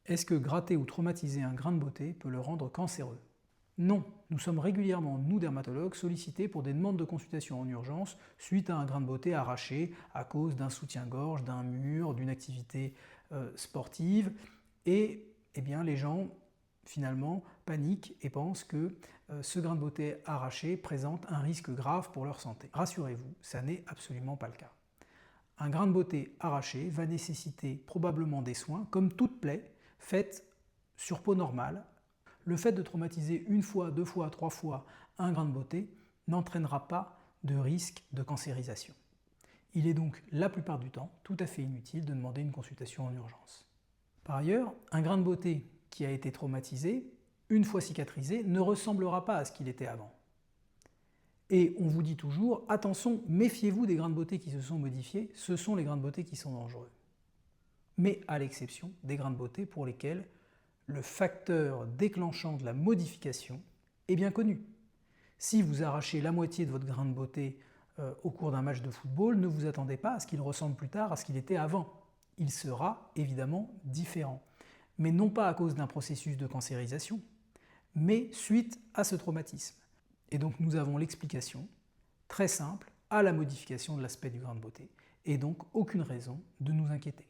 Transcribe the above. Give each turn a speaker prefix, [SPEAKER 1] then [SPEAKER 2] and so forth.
[SPEAKER 1] Est-ce que gratter ou traumatiser un grain de beauté peut le rendre cancéreux? Non, nous sommes régulièrement, nous dermatologues, sollicités pour des demandes de consultation en urgence suite à un grain de beauté arraché à cause d'un soutien-gorge, d'un mur, d'une activité sportive. Et eh bien, les gens, finalement, paniquent et pensent que ce grain de beauté arraché présente un risque grave pour leur santé. Rassurez-vous, ça n'est absolument pas le cas. Un grain de beauté arraché va nécessiter probablement des soins, comme toute plaie faite sur peau normale. Le fait de traumatiser une fois, deux fois, trois fois un grain de beauté n'entraînera pas de risque de cancérisation. Il est donc la plupart du temps tout à fait inutile de demander une consultation en urgence. Par ailleurs, un grain de beauté qui a été traumatisé, une fois cicatrisé, ne ressemblera pas à ce qu'il était avant. Et on vous dit toujours, attention, méfiez-vous des grains de beauté qui se sont modifiés, ce sont les grains de beauté qui sont dangereux. Mais à l'exception des grains de beauté pour lesquels le facteur déclenchant de la modification est bien connu. Si vous arrachez la moitié de votre grain de beauté au cours d'un match de football, ne vous attendez pas à ce qu'il ressemble plus tard à ce qu'il était avant. Il sera évidemment différent. Mais non pas à cause d'un processus de cancérisation, mais suite à ce traumatisme. Et donc nous avons l'explication très simple à la modification de l'aspect du grain de beauté, et donc aucune raison de nous inquiéter.